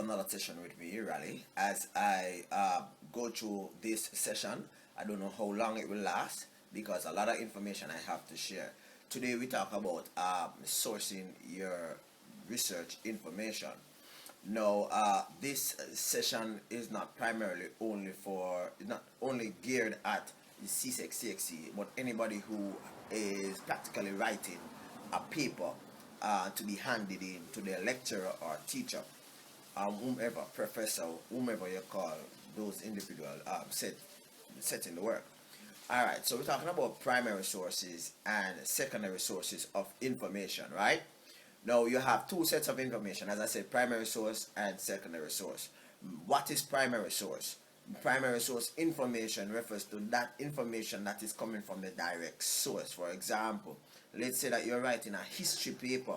to another session with me, Rally. As I go through this session, I don't know how long it will last because a lot of information I have to share. Today we talk about sourcing your research information. Now, this session is not primarily not only geared at the CSEC, but anybody who is practically writing a paper to be handed in to their lecturer or teacher, whomever, professor, whomever you call those individuals setting the work. All right, so we're talking about primary sources and secondary sources of information, right? Now you have two sets of information, as I said, primary source and secondary source. What is primary source? Primary source information refers to that information that is coming from the direct source. For example, let's say that you're writing a history paper,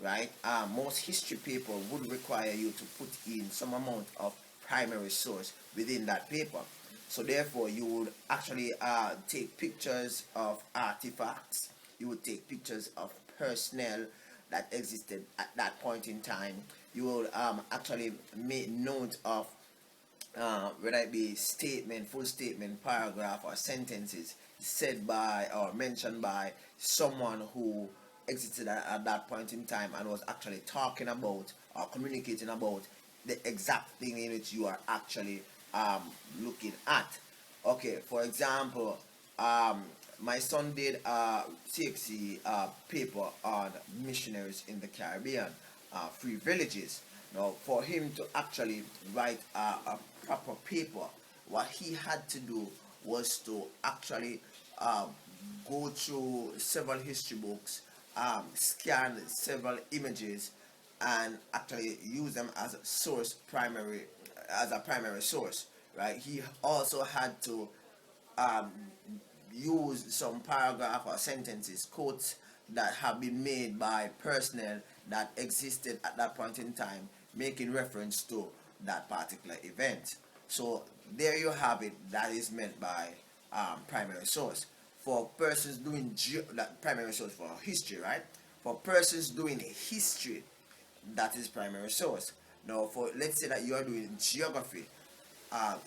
right? Most history paper would require you to put in some amount of primary source within that paper. So therefore, you would actually take pictures of artifacts. You would take pictures of personnel that existed at that point in time. You will actually make note of whether it be statement, full statement, paragraph, or sentences said by or mentioned by someone who existed at that point in time and was actually talking about or communicating about the exact thing in which you are actually looking at. Okay, for example, my son did a CXC paper on missionaries in the Caribbean, free villages. Now, for him to actually write a proper paper, what he had to do was to actually go through several history books, scan several images, and actually use them as a primary source. Right? He also had to um, use some paragraph or sentences, quotes that have been made by personnel that existed at that point in time, making reference to that particular event. So there you have it. That is meant by primary source. For persons doing that primary source for history, right? For persons doing history, that is primary source. Now, for let's say that you are doing geography,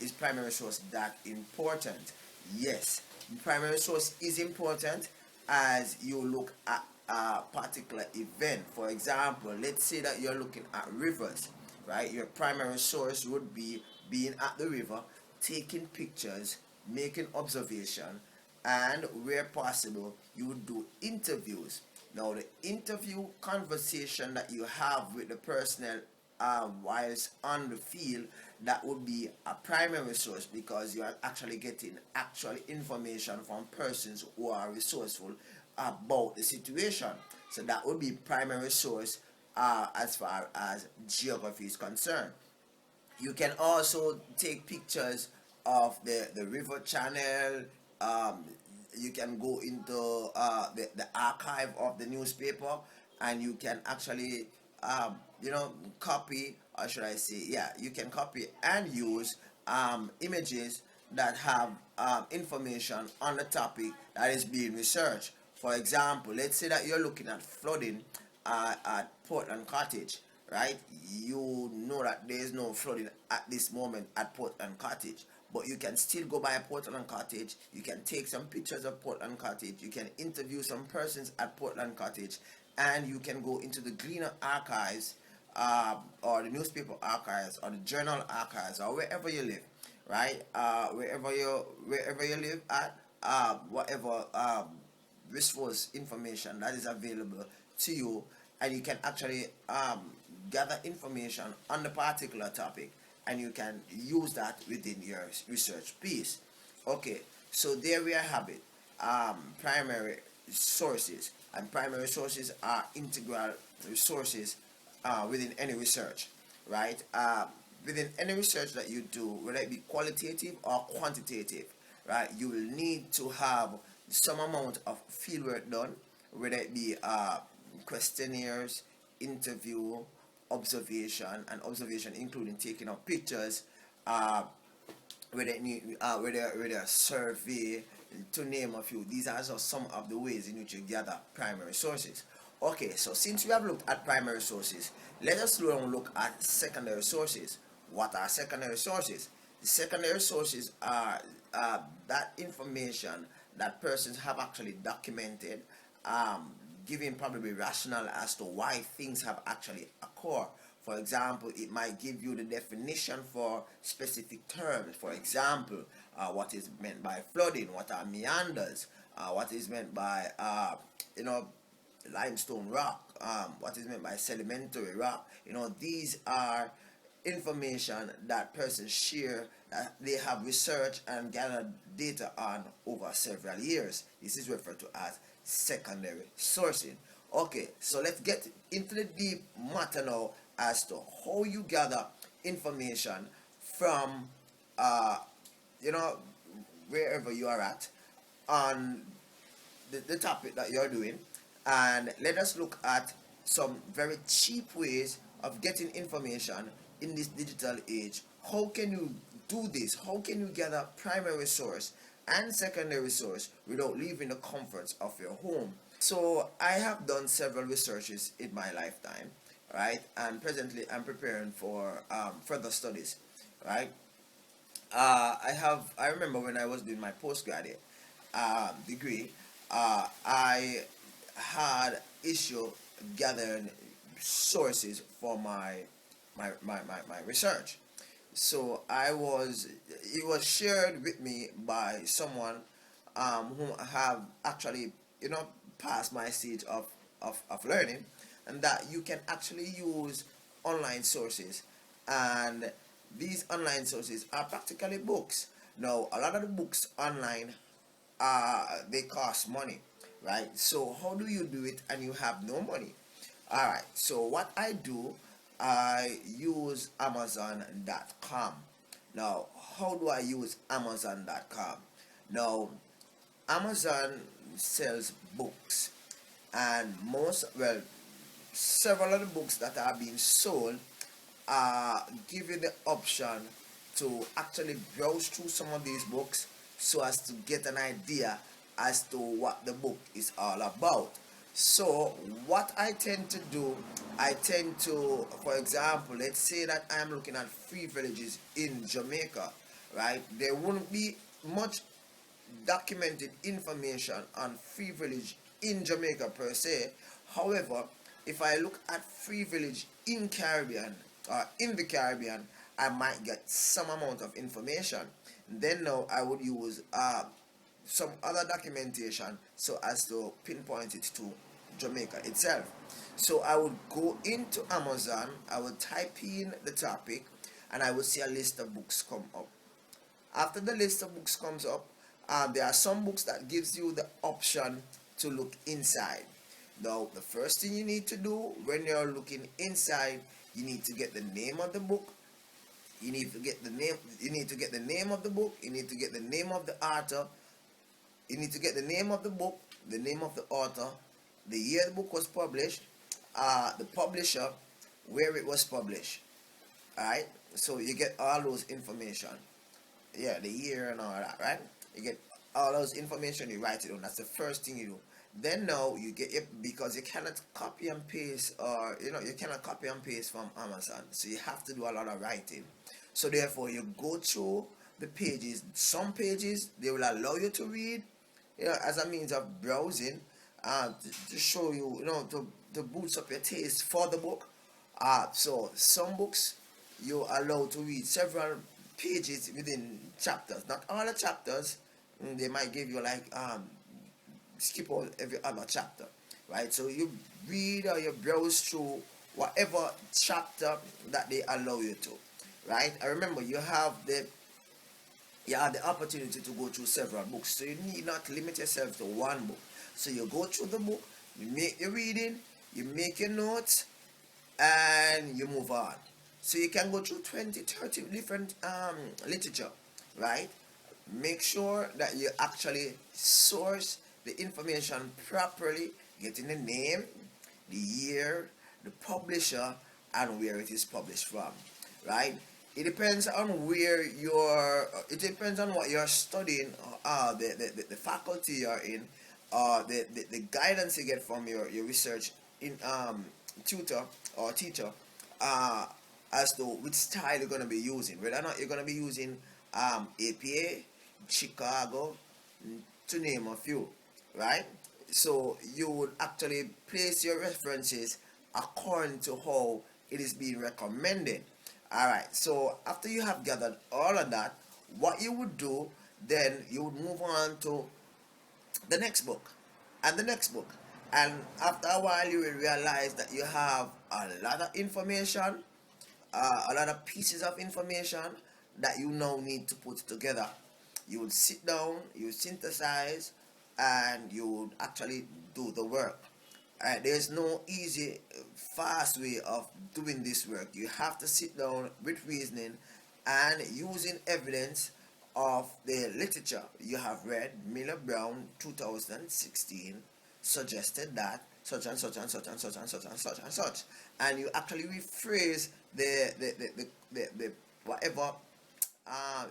is primary source that important? Yes, primary source is important as you look at a particular event. For example, let's say that you're looking at rivers, right? Your primary source would be being at the river, taking pictures, making observation, and where possible, you would do interviews. Now, the interview conversation that you have with the personnel whilst on the field, that would be a primary source because you are actually getting actual information from persons who are resourceful about the situation. So that would be primary source as far as geography is concerned. You can also take pictures of the river channel. Um, you can go into the archive of the newspaper and you can actually copy, or should I say, yeah, you can copy and use images that have information on the topic that is being researched. For example, let's say that you're looking at flooding at Portland Cottage, right? You know that there is no flooding at this moment at Portland Cottage, but you can still go by Portland Cottage. You can take some pictures of Portland Cottage. You can interview some persons at Portland Cottage, and you can go into the Gleaner archives, or the newspaper archives, or the journal archives, or wherever you live, right? Wherever you live at, whatever resource information that is available to you, and you can actually gather information on the particular topic, and you can use that within your research piece. Okay, so there we have it. Primary sources, and primary sources are integral resources within any research, right? Within any research that you do, whether it be qualitative or quantitative, right, you will need to have some amount of fieldwork done, whether it be questionnaires, interview, observation including taking of pictures, whether a survey, to name a few. These are just some of the ways in which you gather primary sources. Okay, so since we have looked at primary sources, let us now look at secondary sources. What are secondary sources? The secondary sources are that information that persons have actually documented, giving probably rationale as to why things have actually occurred. For example, it might give you the definition for specific terms. For example, what is meant by flooding, what are meanders, what is meant by you know limestone rock, what is meant by sedimentary rock. These are information that persons share that they have researched and gathered data on over several years. This is referred to as secondary sourcing. Okay, so let's get into the deep matter now as to how you gather information from you know wherever you are at on the topic that you're doing, and let us look at some very cheap ways of getting information in this digital age. How can you do this? How can you gather primary source and secondary source without leaving the comforts of your home? So I have done several researches in my lifetime, right? And presently I'm preparing for further studies, right? I remember when I was doing my postgraduate degree, I had issue gathering sources for my research. So it was shared with me by someone who have actually passed my stage of learning, and that you can actually use online sources, and these online sources are practically books. Now, a lot of the books online, they cost money, right? So how do you do it and you have no money? All right, so what I do, I use Amazon.com. Now, how do I use Amazon.com? Now, Amazon sells books, and several of the books that are being sold give you the option to actually browse through some of these books so as to get an idea as to what the book is all about. So what I tend to do, for example, let's say that I'm looking at free villages in Jamaica, right? There wouldn't be much documented information on free village in Jamaica per se. However, if I look at free village in Caribbean or in the Caribbean, I might get some amount of information. Then now I would use some other documentation so as to pinpoint it to Jamaica itself. So I would go into Amazon, I would type in the topic, and I would see a list of books come up. After the list of books comes up, there are some books that gives you the option to look inside. Now, the first thing you need to do when you're looking inside, you need to get the name of the book. You need to get the name. You need to get the name of the book. You need to get the name of the author. You need to get the name of the book, the name of the author, the year the book was published, the publisher, where it was published. Alright? So you get all those information. Yeah, the year and all that, right? You get all those information, you write it down. That's the first thing you do. Then now you get it, because you cannot copy and paste, or you cannot copy and paste from Amazon. So you have to do a lot of writing. So therefore you go through the pages. Some pages they will allow you to read, as a means of browsing, to show you, to boost up your taste for the book. So some books you are allowed to read several pages within chapters. Not all the chapters. They might give you like skip all every other chapter, right? So you read or you browse through whatever chapter that they allow you to, right? I remember you have the opportunity to go through several books, so you need not limit yourself to one book. So you go through the book, you make your reading, you make your notes, and you move on. So you can go through 20, 30 different literature, right? Make sure that you actually source the information properly, getting the name, the year, the publisher, and where it is published from, right? It depends on it depends on what you're studying, the faculty you're in, the guidance you get from your research in tutor or teacher uh, as to which style you're going to be using, whether or not you're going to be using APA, Chicago, to name a few, right? So you would actually place your references according to how it is being recommended. All right, so after you have gathered all of that, what you would do, then you would move on to the next book and the next book. And after a while, you will realize that you have a lot of information, a lot of pieces of information that you now need to put together. You would sit down, you would synthesize, and you would actually do the work. There's no easy, fast way of doing this work. You have to sit down with reasoning and using evidence of the literature you have read. Miller Brown 2016 suggested that such and such and such and such and such and such and such, and you actually rephrase the whatever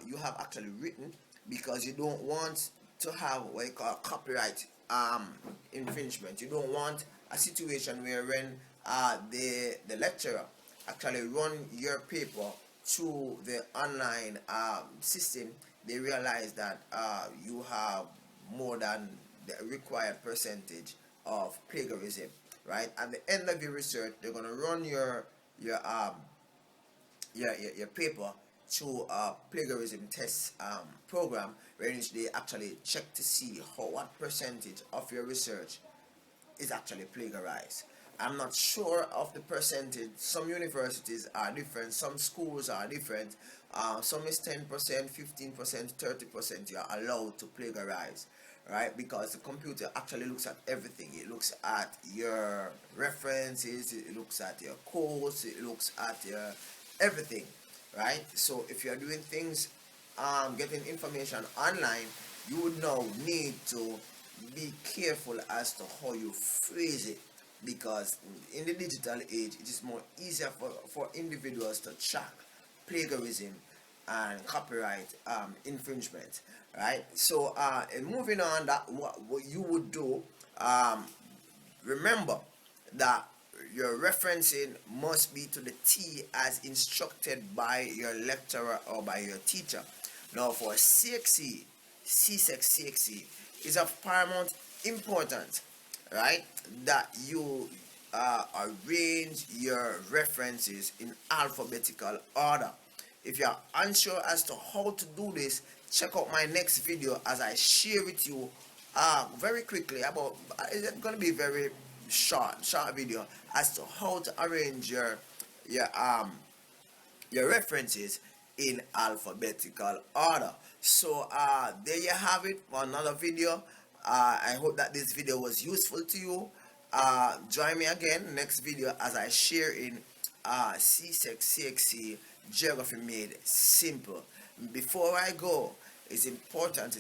you have actually written, because you don't want to have what you call copyright infringement. You don't want a situation where when the lecturer actually run your paper through the online system, they realize that you have more than the required percentage of plagiarism, right? At the end of your research, they're gonna run your paper through a plagiarism test program, in which they actually check to see what percentage of your research is actually plagiarized. I'm not sure of the percentage. Some universities are different, some schools are different. Some is 10%, 15%, 30% you are allowed to plagiarize, right? Because the computer actually looks at everything. It looks at your references, it looks at your codes, it looks at your everything, right? So if you're doing things, getting information online, you would now need to be careful as to how you phrase it, because in the digital age it is more easier for individuals to track plagiarism and copyright infringement, right? So and moving on, that what you would do, remember that your referencing must be to the T as instructed by your lecturer or by your teacher. Now for CXE, CXE is of paramount importance, right, that you arrange your references in alphabetical order. If you are unsure as to how to do this, check out my next video as I share with you very quickly about, it's going to be very short video as to how to arrange your um your references in alphabetical order. So there you have it for another video. I hope that this video was useful to you. Join me again next video as I share in CXE Geography Made Simple. Before I go, it's important,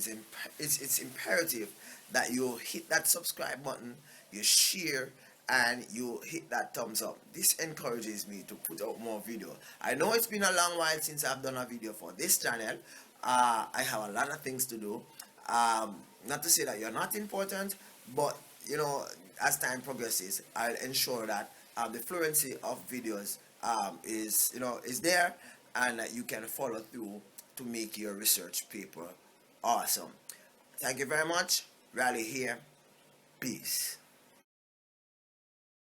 it's imperative that you hit that subscribe button, you share, and you hit that thumbs up. This encourages me to put out more video. I know it's been a long while since I've done a video for this channel. I have a lot of things to do. Not to say that you're not important, but you know, as time progresses, I'll ensure that the fluency of videos is there, and that you can follow through to make your research paper awesome. Thank you very much. Riley here. Peace.